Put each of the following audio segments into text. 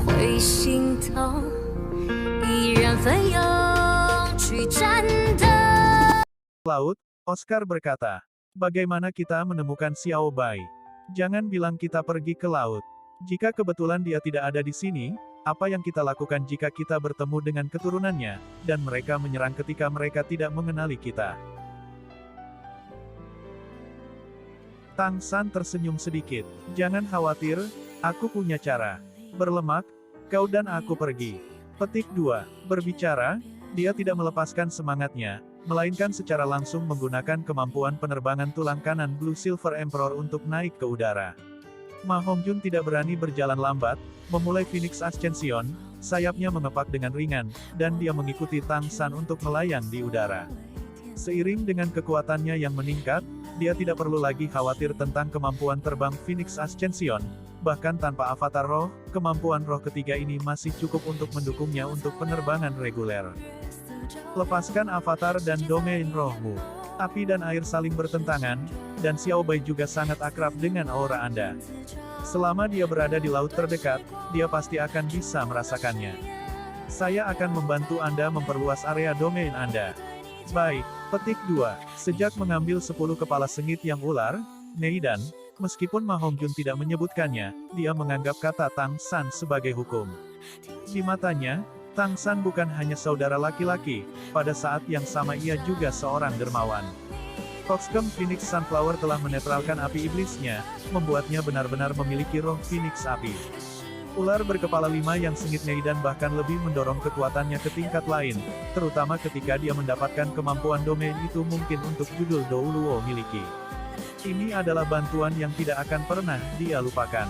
会心痛，依然奋勇去战斗。 Laut, Oscar berkata. Bagaimana kita menemukan Xiao Bai? Jangan bilang kita pergi ke laut. Jika kebetulan dia tidak ada di sini, apa yang kita lakukan jika kita bertemu dengan keturunannya, dan mereka menyerang ketika mereka tidak mengenali kita? Tang San tersenyum sedikit. Jangan khawatir, aku punya cara. Berlemak, kau dan aku pergi. Petik 2. Berbicara, dia tidak melepaskan semangatnya, melainkan secara langsung menggunakan kemampuan penerbangan tulang kanan Blue Silver Emperor untuk naik ke udara. Ma Hongjun tidak berani berjalan lambat, memulai Phoenix Ascension, sayapnya mengepak dengan ringan, dan dia mengikuti Tang San untuk melayang di udara. Seiring dengan kekuatannya yang meningkat, dia tidak perlu lagi khawatir tentang kemampuan terbang Phoenix Ascension, bahkan tanpa avatar roh, kemampuan roh ketiga ini masih cukup untuk mendukungnya untuk penerbangan reguler. Lepaskan avatar dan domain rohmu. Api dan air saling bertentangan, dan Xiao Bai juga sangat akrab dengan aura Anda. Selama dia berada di laut terdekat, dia pasti akan bisa merasakannya. Saya akan membantu Anda memperluas area domain Anda. Baik, petik 2. Sejak mengambil 10 kepala sengit yang ular, Neidan, meskipun Ma Hongjun tidak menyebutkannya, dia menganggap kata Tang San sebagai hukum. Di matanya, Tang San bukan hanya saudara laki-laki, pada saat yang sama ia juga seorang dermawan. Coxcomb Phoenix Sunflower telah menetralkan api iblisnya, membuatnya benar-benar memiliki roh Phoenix api. Ular berkepala 5 yang sengit Neidan bahkan lebih mendorong kekuatannya ke tingkat lain, terutama ketika dia mendapatkan kemampuan domain itu mungkin untuk judul Douluo miliki. Ini adalah bantuan yang tidak akan pernah dia lupakan.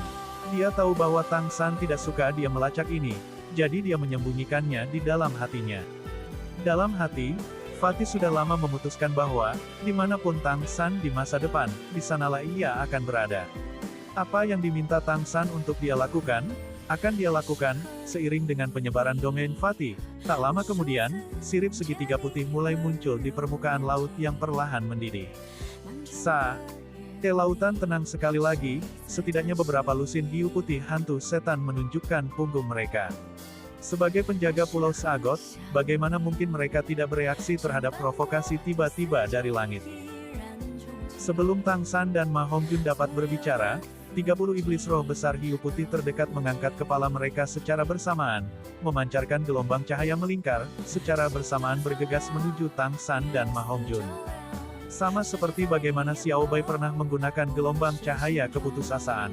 Dia tahu bahwa Tang San tidak suka dia melacak ini, jadi dia menyembunyikannya di dalam hatinya. Dalam hati, Fatih sudah lama memutuskan bahwa, dimanapun Tang San di masa depan, di sanalah ia akan berada. Apa yang diminta Tang San untuk dia lakukan, akan dia lakukan, seiring dengan penyebaran domain Fatih. Tak lama kemudian, sirip segitiga putih mulai muncul di permukaan laut yang perlahan mendidih. Lautan tenang sekali lagi, setidaknya beberapa lusin hiu putih hantu setan menunjukkan punggung mereka. Sebagai penjaga Pulau Sagot, bagaimana mungkin mereka tidak bereaksi terhadap provokasi tiba-tiba dari langit? Sebelum Tang San dan Ma Hongjun dapat berbicara, 30 iblis roh besar hiu putih terdekat mengangkat kepala mereka secara bersamaan, memancarkan gelombang cahaya melingkar, secara bersamaan bergegas menuju Tang San dan Ma Hongjun. Sama seperti bagaimana Xiao Bai pernah menggunakan gelombang cahaya keputusasaan.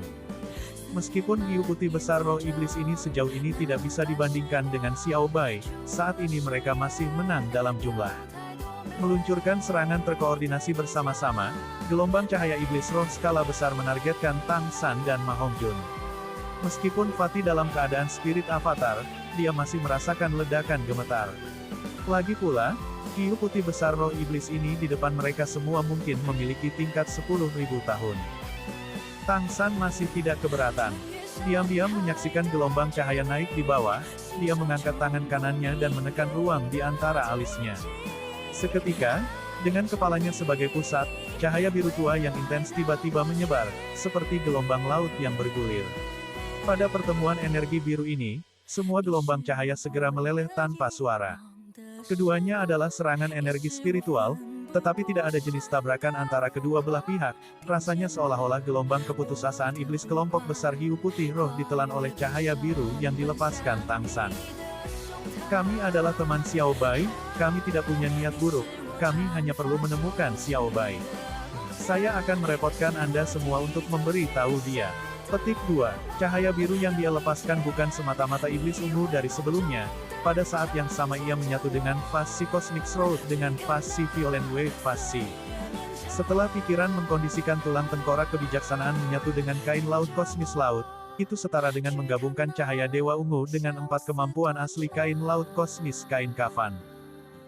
Meskipun hiu putih besar roh iblis ini sejauh ini tidak bisa dibandingkan dengan Xiao Bai, saat ini mereka masih menang dalam jumlah. Meluncurkan serangan terkoordinasi bersama-sama, gelombang cahaya iblis roh skala besar menargetkan Tang San dan Ma Hongjun. Meskipun Fatih dalam keadaan spirit avatar, dia masih merasakan ledakan gemetar. Lagi pula, hiu putih besar roh iblis ini di depan mereka semua mungkin memiliki tingkat 10.000 tahun. Tang San masih tidak keberatan. Diam-diam menyaksikan gelombang cahaya naik di bawah, dia mengangkat tangan kanannya dan menekan ruang di antara alisnya. Seketika, dengan kepalanya sebagai pusat, cahaya biru tua yang intens tiba-tiba menyebar, seperti gelombang laut yang bergulir. Pada pertemuan energi biru ini, semua gelombang cahaya segera meleleh tanpa suara. Keduanya adalah serangan energi spiritual, tetapi tidak ada jenis tabrakan antara kedua belah pihak, rasanya seolah-olah gelombang keputusasaan iblis kelompok besar hiu putih roh ditelan oleh cahaya biru yang dilepaskan Tang San. Kami adalah teman Xiao Bai, kami tidak punya niat buruk, kami hanya perlu menemukan Xiao Bai. Saya akan merepotkan Anda semua untuk memberi tahu dia. Petik 2. Cahaya biru yang dia lepaskan bukan semata-mata iblis ungu dari sebelumnya. Pada saat yang sama ia menyatu dengan fase Cosmic Road dengan fase Violent Wave fase. Setelah pikiran mengkondisikan tulang tengkorak kebijaksanaan menyatu dengan kain laut kosmis laut, itu setara dengan menggabungkan cahaya dewa ungu dengan 4 kemampuan asli kain laut kosmis kain kafan.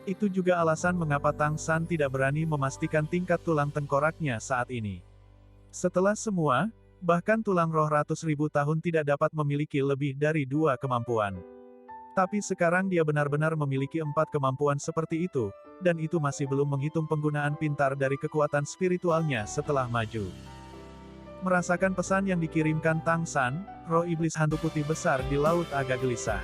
Itu juga alasan mengapa Tang San tidak berani memastikan tingkat tulang tengkoraknya saat ini. Setelah semua, bahkan tulang roh ratus ribu tahun tidak dapat memiliki lebih dari 2 kemampuan. Tapi sekarang dia benar-benar memiliki 4 kemampuan seperti itu, dan itu masih belum menghitung penggunaan pintar dari kekuatan spiritualnya setelah maju. Merasakan pesan yang dikirimkan Tang San, roh iblis hantu putih besar di laut agak gelisah.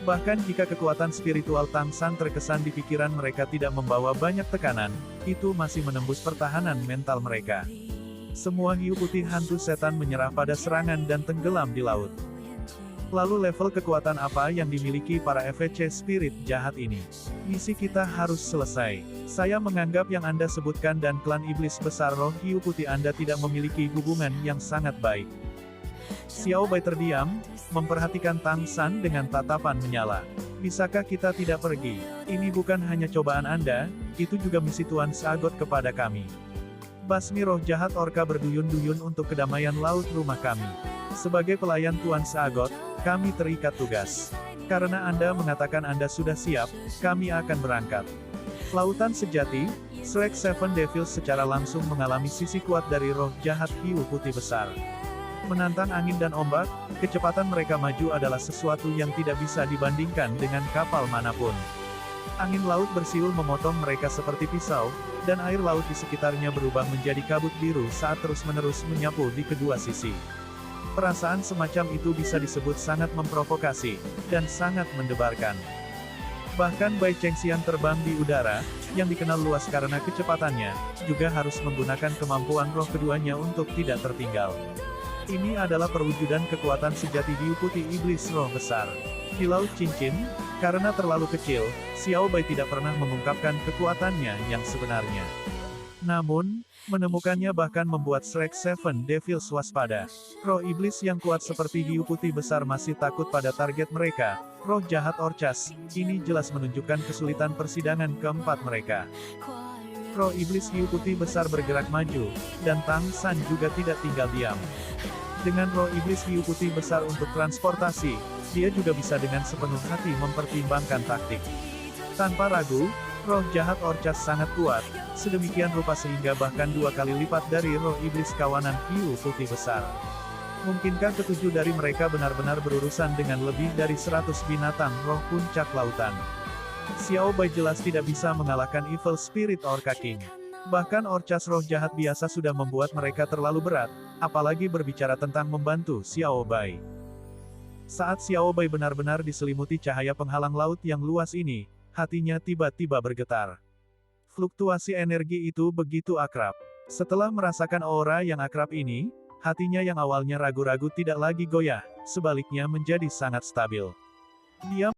Bahkan jika kekuatan spiritual Tang San terkesan di pikiran mereka tidak membawa banyak tekanan, itu masih menembus pertahanan mental mereka. Semua hiu putih hantu setan menyerah pada serangan dan tenggelam di laut. Lalu level kekuatan apa yang dimiliki para FEC spirit jahat ini? Misi kita harus selesai. Saya menganggap yang Anda sebutkan dan klan iblis besar roh hiu putih Anda tidak memiliki hubungan yang sangat baik. Xiao Bai terdiam, memperhatikan Tang San dengan tatapan menyala. Bisakah kita tidak pergi? Ini bukan hanya cobaan Anda, itu juga misi Tuan Sagot kepada kami. Basmi roh jahat orka berduyun-duyun untuk kedamaian laut rumah kami. Sebagai pelayan Tuan Sagot, kami terikat tugas. Karena Anda mengatakan Anda sudah siap, kami akan berangkat. Lautan sejati, Shrek Seven Devils secara langsung mengalami sisi kuat dari roh jahat hiu putih besar. Menantang angin dan ombak, kecepatan mereka maju adalah sesuatu yang tidak bisa dibandingkan dengan kapal manapun. Angin laut bersiul memotong mereka seperti pisau, dan air laut di sekitarnya berubah menjadi kabut biru saat terus-menerus menyapu di kedua sisi. Perasaan semacam itu bisa disebut sangat memprovokasi, dan sangat mendebarkan. Bahkan Bai Chengxiang terbang di udara, yang dikenal luas karena kecepatannya, juga harus menggunakan kemampuan roh keduanya untuk tidak tertinggal. Ini adalah perwujudan kekuatan sejati hiu putih iblis roh besar. Di Laut Cincin, karena terlalu kecil, Xiao Bai tidak pernah mengungkapkan kekuatannya yang sebenarnya. Namun, menemukannya bahkan membuat Shrek Seven Devils waspada. Roh iblis yang kuat seperti hiu putih besar masih takut pada target mereka, roh jahat Orcas. Ini jelas menunjukkan kesulitan persidangan keempat mereka. Roh iblis hiu putih besar bergerak maju, dan Tang San juga tidak tinggal diam. Dengan roh iblis hiu putih besar untuk transportasi, dia juga bisa dengan sepenuh hati mempertimbangkan taktik. Tanpa ragu, roh jahat Orcas sangat kuat, sedemikian rupa sehingga bahkan 2 kali lipat dari roh iblis kawanan hiu putih besar. Mungkinkah ketujuh dari mereka benar-benar berurusan dengan lebih dari 100 binatang roh puncak lautan? Xiao Bai jelas tidak bisa mengalahkan Evil Spirit Orca King. Bahkan Orcas roh jahat biasa sudah membuat mereka terlalu berat, apalagi berbicara tentang membantu Xiao Bai. Saat Xiao Bai benar-benar diselimuti cahaya penghalang laut yang luas ini, hatinya tiba-tiba bergetar. Fluktuasi energi itu begitu akrab. Setelah merasakan aura yang akrab ini, hatinya yang awalnya ragu-ragu tidak lagi goyah, sebaliknya menjadi sangat stabil. Dia